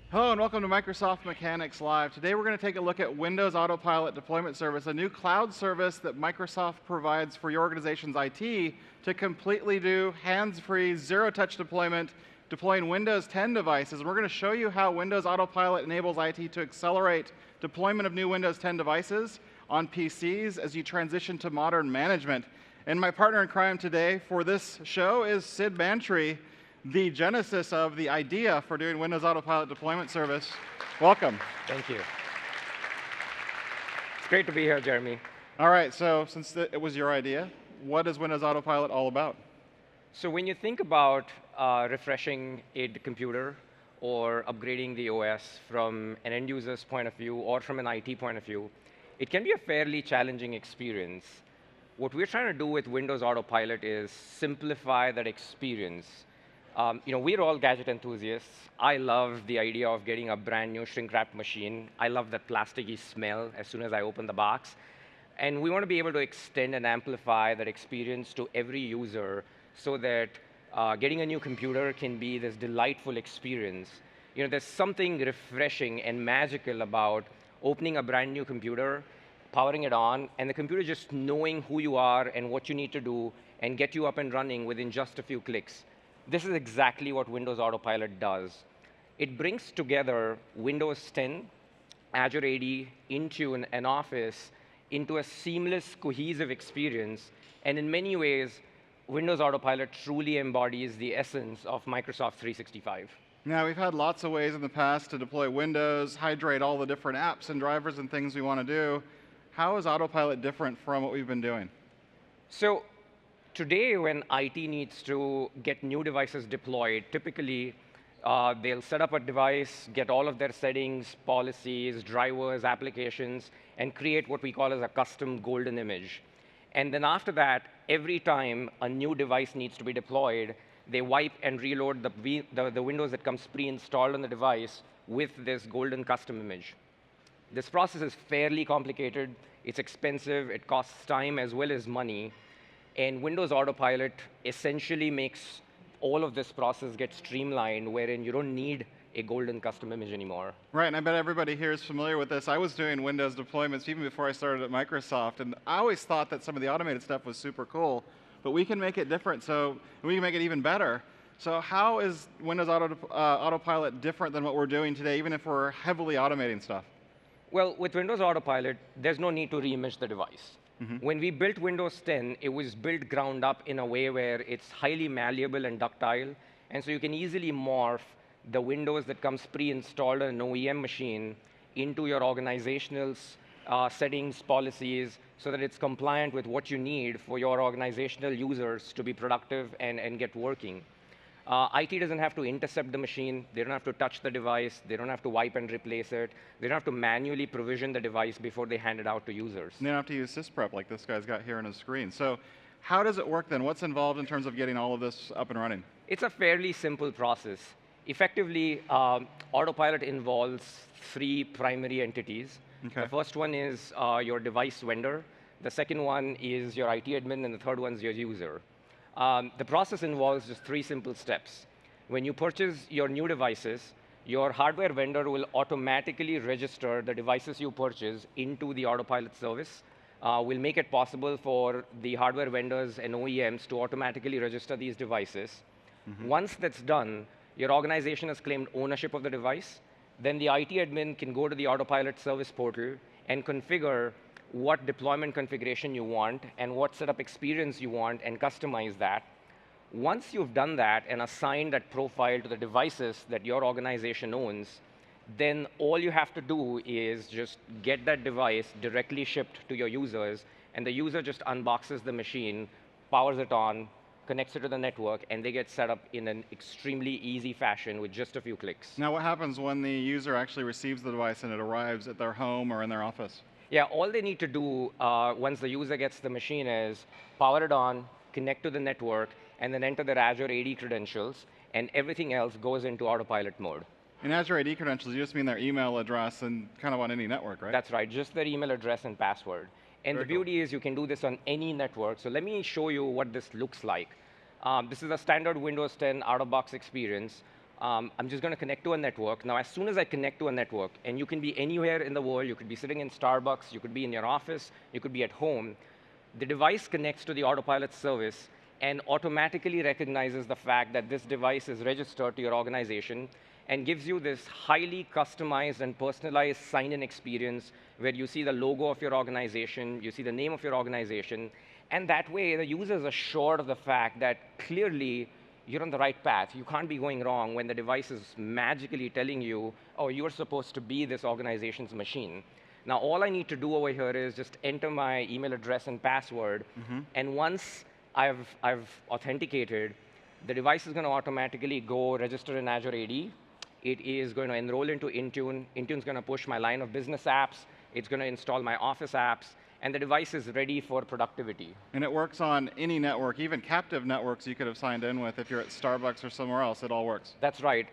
Hello and welcome to Microsoft Mechanics Live. Today we're going to take a look at Windows AutoPilot Deployment Service, a new cloud service that Microsoft provides for your organization's IT to completely do hands-free, zero-touch deployment, deploying Windows 10 devices. And we're going to show you how Windows AutoPilot enables IT to accelerate deployment of new Windows 10 devices on PCs as you transition to modern management. And my partner in crime today for this show is Sid Bantry, the genesis of the idea for doing Windows AutoPilot deployment service. Welcome. Thank you. It's great to be here, Jeremy. All right, so since it was your idea, what is Windows AutoPilot all about? So when you think about refreshing a computer or upgrading the OS from an end user's point of view or from an IT point of view, it can be a fairly challenging experience. What we're trying to do with Windows AutoPilot is simplify that experience. We're all gadget enthusiasts. I love the idea of getting a brand new shrink-wrapped machine. I love that plasticky smell as soon as I open the box. And we want to be able to extend and amplify that experience to every user so that getting a new computer can be this delightful experience. There's something refreshing and magical about opening a brand new computer, powering it on, and the computer just knowing who you are and what you need to do and get you up and running within just a few clicks. This is exactly what Windows AutoPilot does. It brings together Windows 10, Azure AD, Intune, and Office into a seamless, cohesive experience. And in many ways, Windows AutoPilot truly embodies the essence of Microsoft 365. Now, we've had lots of ways in the past to deploy Windows, hydrate all the different apps and drivers and things we want to do. How is AutoPilot different from what we've been doing? So today, when IT needs to get new devices deployed, typically they'll set up a device, get all of their settings, policies, drivers, applications, and create what we call as a custom golden image. And then after that, every time a new device needs to be deployed, they wipe and reload the Windows that comes pre-installed on the device with this golden custom image. This process is fairly complicated. It's expensive. It costs time as well as money. And Windows AutoPilot essentially makes all of this process get streamlined, wherein you don't need a golden custom image anymore. Right, and I bet everybody here is familiar with this. I was doing Windows deployments even before I started at Microsoft, and I always thought that some of the automated stuff was super cool, but we can make it different, so we can make it even better. So how is Windows AutoPilot different than what we're doing today, even if we're heavily automating stuff? Well, with Windows AutoPilot, there's no need to reimage the device. When we built Windows 10, it was built ground up in a way where it's highly malleable and ductile, and so you can easily morph the Windows that comes pre-installed on an OEM machine into your organizational settings, policies, so that it's compliant with what you need for your organizational users to be productive and get working. IT doesn't have to intercept the machine. They don't have to touch the device. They don't have to wipe and replace it. They don't have to manually provision the device before they hand it out to users. And they don't have to use sysprep like this guy's got here on his screen. So how does it work then? What's involved in terms of getting all of this up and running? It's a fairly simple process. Effectively, AutoPilot involves three primary entities. Okay. The first one is your device vendor. The second one is your IT admin, and the third one is your user. The process involves just three simple steps. When you purchase your new devices, your hardware vendor will automatically register the devices you purchase into the AutoPilot service. We'll make it possible for the hardware vendors and OEMs to automatically register these devices. Once that's done, your organization has claimed ownership of the device. Then the IT admin can go to the AutoPilot service portal and configure what deployment configuration you want and what setup experience you want and customize that. Once you've done that and assigned that profile to the devices that your organization owns, then all you have to do is just get that device directly shipped to your users, and the user just unboxes the machine, powers it on, connects it to the network, and they get set up in an extremely easy fashion with just a few clicks. Now what happens when the user actually receives the device and it arrives at their home or in their office? Yeah, all they need to do once the user gets the machine is power it on, connect to the network, and then enter their Azure AD credentials, and everything else goes into AutoPilot mode. In Azure AD credentials, you just mean their email address and kind of on any network, right? That's right, just their email address and password. And Very the beauty is you can do this on any network. So let me show you what this looks like. This is a standard Windows 10 out-of-box experience. I'm just going to connect to a network. Now, as soon as I connect to a network, and you can be anywhere in the world, you could be sitting in Starbucks, you could be in your office, you could be at home, the device connects to the Autopilot service and automatically recognizes the fact that this device is registered to your organization and gives you this highly customized and personalized sign-in experience where you see the logo of your organization, you see the name of your organization, and that way the user is assured of the fact that clearly you're on the right path. You can't be going wrong when the device is magically telling you, oh, you're supposed to be this organization's machine. Now, all I need to do over here is just enter my email address and password, and once I've authenticated, the device is going to automatically go register in Azure AD. It is going to enroll into Intune. Intune's going to push my line of business apps. It's going to install my Office apps, and the device is ready for productivity. And it works on any network, even captive networks you could have signed in with if you're at Starbucks or somewhere else, it all works. That's right.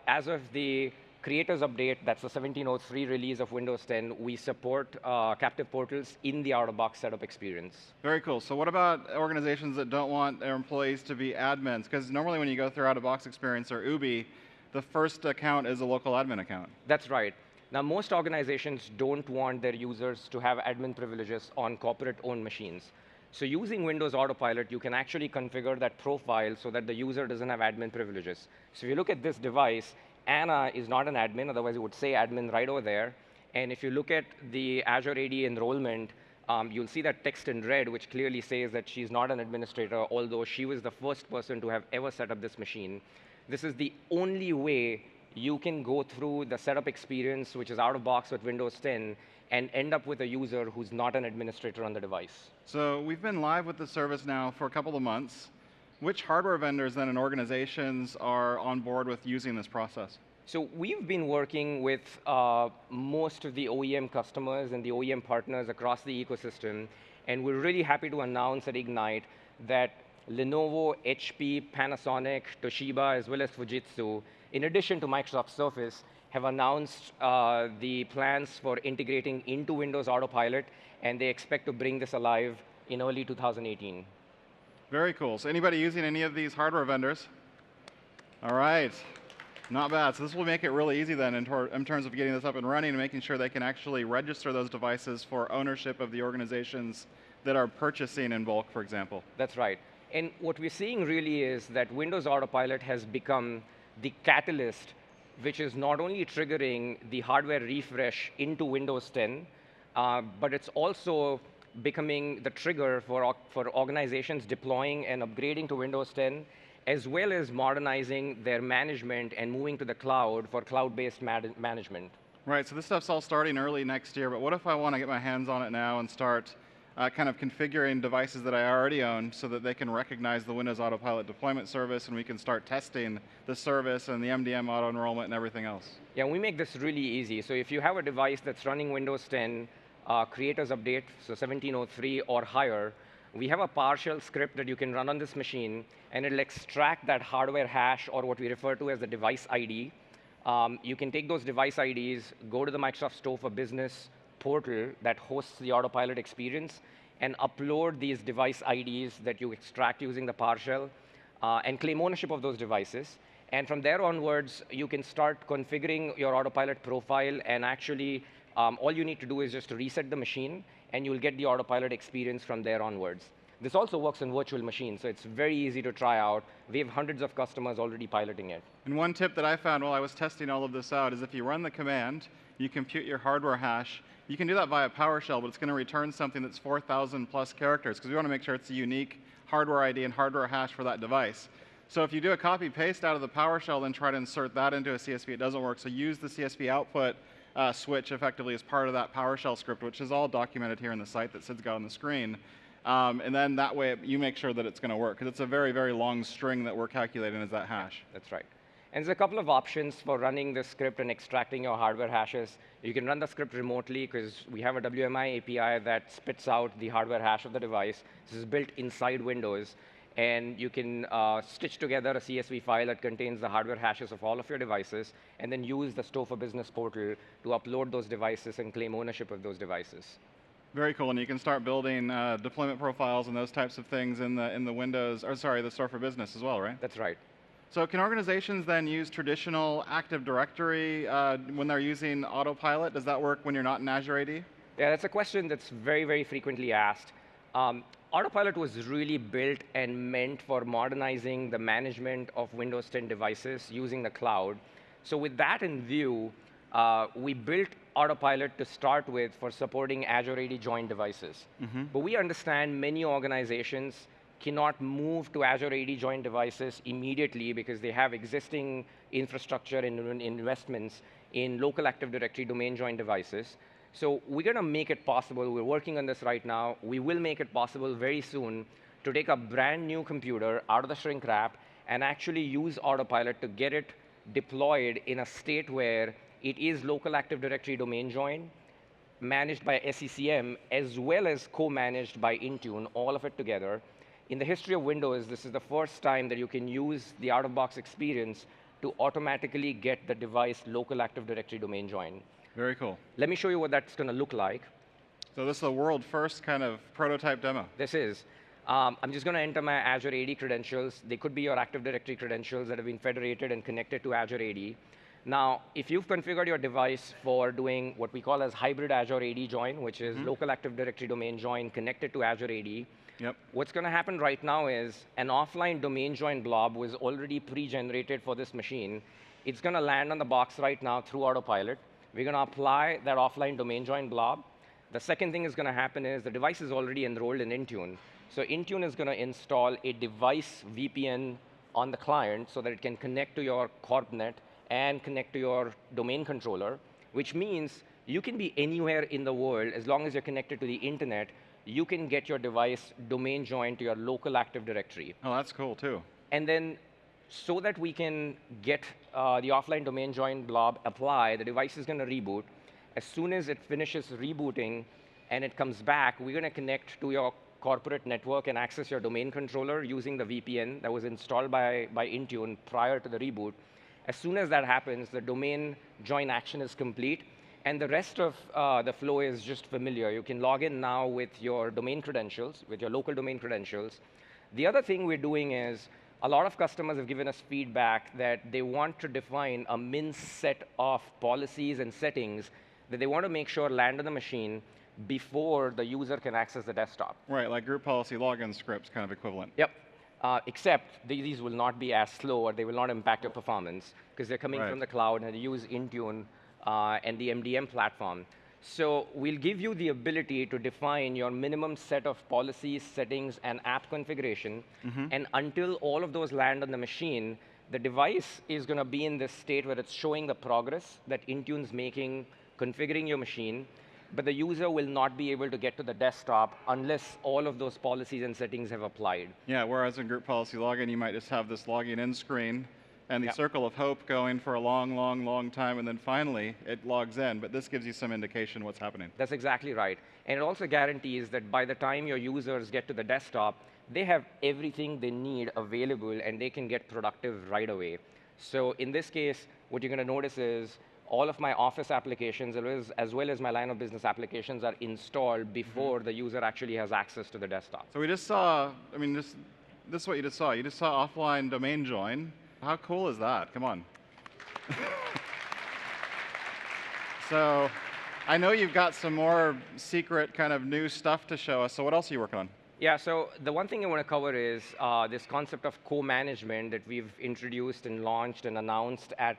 As of the Creators Update, that's the 17.03 release of Windows 10, we support captive portals in the out-of-box setup experience. Very cool. So what about organizations that don't want their employees to be admins? Because normally when you go through out-of-box experience or Ubi, the first account is a local admin account. That's right. Now, most organizations don't want their users to have admin privileges on corporate-owned machines. So using Windows Autopilot, you can actually configure that profile so that the user doesn't have admin privileges. So if you look at this device, Anna is not an admin, otherwise it would say admin right over there. And if you look at the Azure AD enrollment, you'll see that text in red, which clearly says that she's not an administrator, although she was the first person to have ever set up this machine. This is the only way you can go through the setup experience, which is out of box with Windows 10, and end up with a user who's not an administrator on the device. So we've been live with the service now for a couple of months. Which hardware vendors then and organizations are on board with using this process? So we've been working with most of the OEM customers and the OEM partners across the ecosystem, and we're really happy to announce at Ignite that Lenovo, HP, Panasonic, Toshiba, as well as Fujitsu, in addition to Microsoft Surface, have announced the plans for integrating into Windows Autopilot, and they expect to bring this alive in early 2018. Very cool. So anybody using any of these hardware vendors? All right. Not bad. So this will make it really easy then in terms of getting this up and running and making sure they can actually register those devices for ownership of the organizations that are purchasing in bulk, for example. That's right. And what we're seeing really is that Windows Autopilot has become the catalyst which is not only triggering the hardware refresh into Windows 10, but it's also becoming the trigger for organizations deploying and upgrading to Windows 10, as well as modernizing their management and moving to the cloud for cloud-based management. Right, so this stuff's all starting early next year, but what if I want to get my hands on it now and start kind of configuring devices that I already own so that they can recognize the Windows Autopilot deployment service and we can start testing the service and the MDM auto-enrollment and everything else? Yeah, we make this really easy. So if you have a device that's running Windows 10, Creators Update, so 17.03 or higher, we have a PowerShell script that you can run on this machine, and it'll extract that hardware hash, or what we refer to as the device ID. You can take those device IDs, go to the Microsoft Store for Business portal that hosts the Autopilot experience, and upload these device IDs that you extract using the PowerShell, and claim ownership of those devices. And from there onwards, you can start configuring your Autopilot profile, and actually, all you need to do is just to reset the machine, and you'll get the Autopilot experience from there onwards. This also works on virtual machines, so it's very easy to try out. We have hundreds of customers already piloting it. And one tip that I found while I was testing all of this out is if you run the command, you compute your hardware hash. You can do that via PowerShell, but it's going to return something that's 4,000 plus characters, because we want to make sure it's a unique hardware ID and hardware hash for that device. So if you do a copy-paste out of the PowerShell, then try to insert that into a CSV, it doesn't work. So use the CSV output switch effectively as part of that PowerShell script, which is all documented here in the site that Sid's got on the screen. And then that way you make sure that it's going to work, because it's a very, very long string that we're calculating as that hash. That's right. And there's a couple of options for running the script and extracting your hardware hashes. You can run the script remotely, because we have a WMI API that spits out the hardware hash of the device. This is built inside Windows. And you can stitch together a CSV file that contains the hardware hashes of all of your devices, and then use the Store for Business portal to upload those devices and claim ownership of those devices. Very cool, and you can start building deployment profiles and those types of things in the Windows, or sorry, the Store for Business as well, right? That's right. So can organizations then use traditional Active Directory when they're using AutoPilot? Does that work when you're not in Azure AD? Yeah, that's a question that's very, very frequently asked. Autopilot was really built and meant for modernizing the management of Windows 10 devices using the cloud. So with that in view, we built Autopilot to start with for supporting Azure AD joint devices. But we understand many organizations cannot move to Azure AD joint devices immediately because they have existing infrastructure and investments in local Active Directory domain joint devices. So we're going to make it possible. We're working on this right now. We will make it possible very soon to take a brand new computer out of the shrink wrap and actually use Autopilot to get it deployed in a state where it is local Active Directory domain join, managed by SCCM, as well as co-managed by Intune, all of it together. In the history of Windows, this is the first time that you can use the out-of-box experience to automatically get the device local Active Directory domain join. Very cool. Let me show you what that's going to look like. So this is a world first kind of prototype demo. This is. I'm just going to enter my Azure AD credentials. They could be your Active Directory credentials that have been federated and connected to Azure AD. Now, if you've configured your device for doing what we call as hybrid Azure AD join, which is local Active Directory domain join connected to Azure AD, what's going to happen right now is an offline domain join blob was already pre-generated for this machine. It's going to land on the box right now through Autopilot. We're going to apply that offline domain join blob. The second thing is going to happen is the device is already enrolled in Intune. So Intune is going to install a device VPN on the client so that it can connect to your CorpNet and connect to your domain controller, which means you can be anywhere in the world as long as you're connected to the internet. You can get your device domain joined to your local Active Directory. Oh, that's cool, too. And then so that we can get the offline domain join blob apply, the device is going to reboot. As soon as it finishes rebooting and it comes back, we're going to connect to your corporate network and access your domain controller using the VPN that was installed by Intune prior to the reboot. As soon as that happens, the domain join action is complete, and the rest of the flow is just familiar. You can log in now with your domain credentials, with your local domain credentials. The other thing we're doing is a lot of customers have given us feedback that they want to define a min set of policies and settings that they want to make sure land on the machine before the user can access the desktop. Right, like group policy login scripts kind of equivalent. Yep. Except these will not be as slow or they will not impact your performance because they're coming from the cloud and they use Intune and the MDM platform. So we'll give you the ability to define your minimum set of policies, settings, and app configuration. And until all of those land on the machine, the device is going to be in this state where it's showing the progress that Intune's making, configuring your machine. But the user will not be able to get to the desktop unless all of those policies and settings have applied. Yeah, whereas in group policy login, you might just have this logging in screen and the circle of hope going for a long, long, long time, and then finally it logs in. But this gives you some indication what's happening. That's exactly right. And it also guarantees that by the time your users get to the desktop, they have everything they need available and they can get productive right away. So in this case, what you're going to notice is all of my Office applications, as well as my line of business applications, are installed before the user actually has access to the desktop. So we just saw, I mean, this is what you just saw. You just saw offline domain join. How cool is that? Come on. So I know you've got some more secret kind of new stuff to show us. So what else are you working on? Yeah, so the one thing I want to cover is this concept of co-management that we've introduced and launched and announced at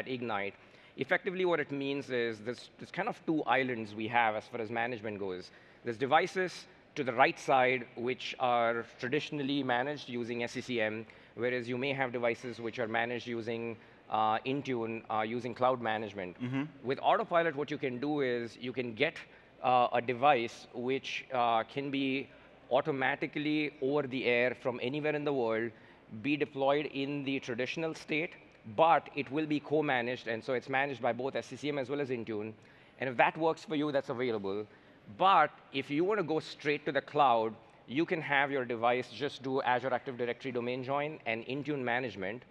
Ignite. Effectively, what it means is there's kind of two islands we have as far as management goes. There's devices to the right side, which are traditionally managed using SCCM, whereas you may have devices which are managed using Intune, using cloud management. With Autopilot, what you can do is you can get a device which can be automatically over the air from anywhere in the world, be deployed in the traditional state, but it will be co-managed, and so it's managed by both SCCM as well as Intune. And if that works for you, that's available. But if you want to go straight to the cloud, you can have your device just do Azure Active Directory domain join and Intune management.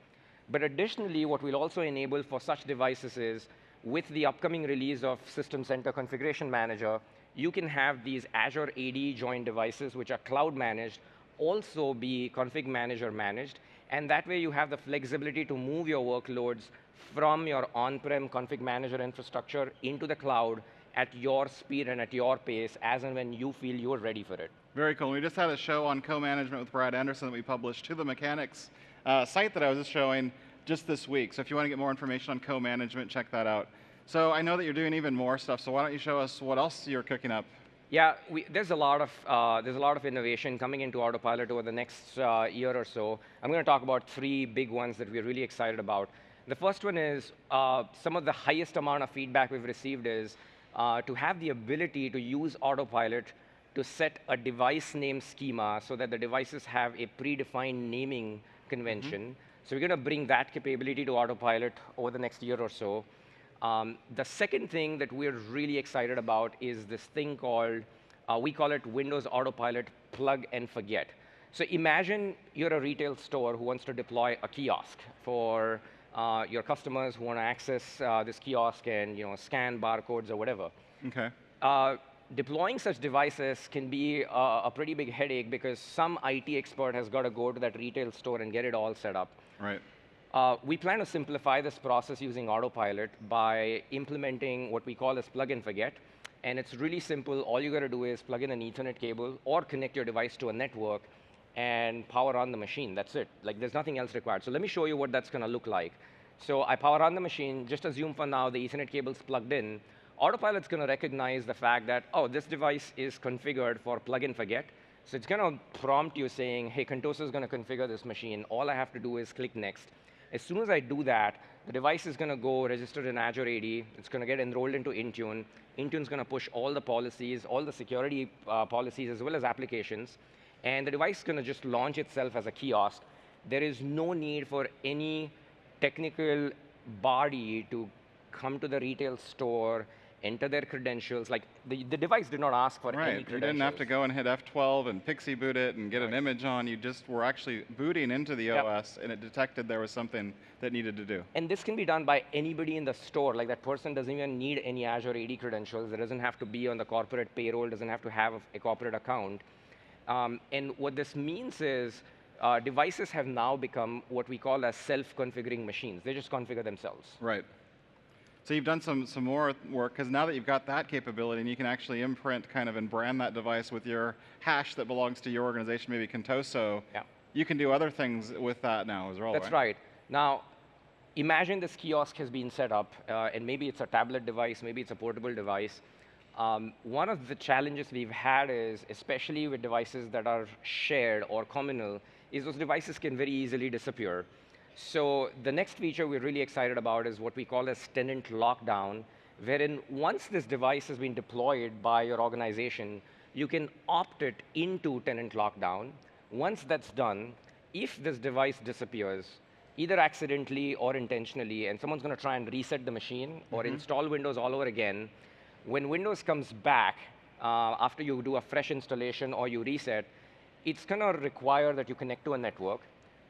But additionally, what we'll also enable for such devices is, with the upcoming release of System Center Configuration Manager, you can have these Azure AD join devices, which are cloud managed, also be config manager managed. And that way, you have the flexibility to move your workloads from your on-prem config manager infrastructure into the cloud at your speed and at your pace, as and when you feel you're ready for it. Very cool. We just had a show on co-management with Brad Anderson that we published to the Mechanics site that I was just showing just this week. So if you want to get more information on co-management, check that out. So I know that you're doing even more stuff, so why don't you show us what else you're cooking up? Yeah, there's a lot of innovation coming into Autopilot over the next year or so. I'm going to talk about 3 big ones that we're really excited about. The first one is some of the highest amount of feedback we've received is to have the ability to use Autopilot to set a device name schema so that the devices have a predefined naming convention. So we're going to bring that capability to Autopilot over the next year or so. The second thing that we're really excited about is this thing called, we call it Windows AutoPilot plug and forget. So imagine you're a retail store who wants to deploy a kiosk for your customers who want to access this kiosk and scan barcodes or whatever. Okay. Deploying such devices can be a pretty big headache because some IT expert has got to go to that retail store and get it all set up. Right. We plan to simplify this process using Autopilot by implementing what we call as plug and forget. And it's really simple. All you got to do is plug in an Ethernet cable or connect your device to a network and power on the machine. That's it. Like, there's nothing else required. So let me show you what that's going to look like. So I power on the machine. Just assume for now the Ethernet cable's plugged in. Autopilot's going to recognize the fact that, oh, this device is configured for plug and forget. So it's going to prompt you saying, hey, Contoso is going to configure this machine. All I have to do is click next. As soon as I do that, the device is going to go register in Azure AD. It's going to get enrolled into Intune. Intune's going to push all the policies, all the security policies, as well as applications. And the device is going to just launch itself as a kiosk. There is no need for any technical body to come to the retail store, enter their credentials. Like, the device did not ask for any credentials. You didn't have to go and hit F12 and pixie boot it and get an image on. You just were actually booting into the OS, and it detected there was something that needed to do. And this can be done by anybody in the store. Like, that person doesn't even need any Azure AD credentials. It doesn't have to be on the corporate payroll, doesn't have to have a corporate account. And what this means is devices have now become what we call as self-configuring machines. They just configure themselves. Right. So you've done some more work, because now that you've got that capability, and you can actually imprint kind of and brand that device with your hash that belongs to your organization, maybe Contoso, you can do other things with that now as well. That's right. Now, imagine this kiosk has been set up, and maybe it's a tablet device, maybe it's a portable device. One of the challenges we've had is, especially with devices that are shared or communal, is those devices can very easily disappear. So the next feature we're really excited about is what we call as tenant lockdown, wherein once this device has been deployed by your organization, you can opt it into tenant lockdown. Once that's done, if this device disappears, either accidentally or intentionally, and someone's going to try and reset the machine or install Windows all over again, when Windows comes back after you do a fresh installation or you reset, it's going to require that you connect to a network.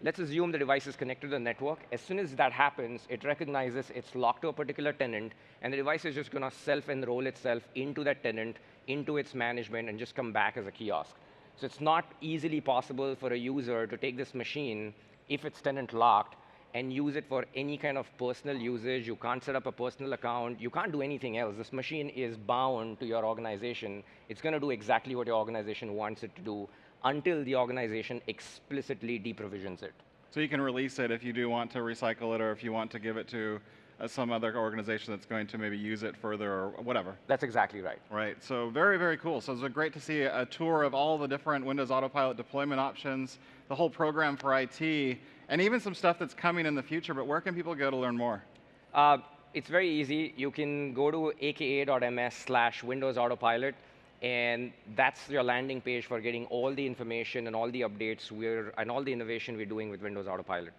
Let's assume the device is connected to the network. As soon as that happens, it recognizes it's locked to a particular tenant, and the device is just going to self-enroll itself into that tenant, into its management, and just come back as a kiosk. So it's not easily possible for a user to take this machine, if it's tenant locked, and use it for any kind of personal usage. You can't set up a personal account. You can't do anything else. This machine is bound to your organization. It's going to do exactly what your organization wants it to do, until the organization explicitly deprovisions it. So you can release it if you do want to recycle it, or if you want to give it to some other organization that's going to maybe use it further or whatever. That's exactly right. Right, so very, very cool. So it's great to see a tour of all the different Windows Autopilot deployment options, the whole program for IT, and even some stuff that's coming in the future. But where can people go to learn more? It's very easy. You can go to aka.ms/Windows Autopilot. And that's your landing page for getting all the information and all the updates and all the innovation we're doing with Windows Autopilot.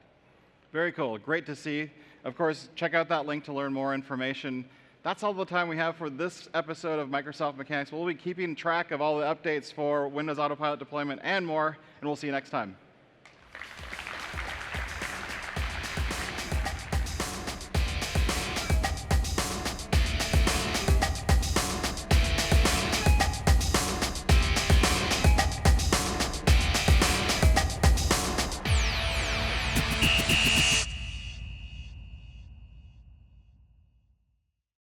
Very cool. Great to see. Of course, check out that link to learn more information. That's all the time we have for this episode of Microsoft Mechanics. We'll be keeping track of all the updates for Windows Autopilot deployment and more, and we'll see you next time.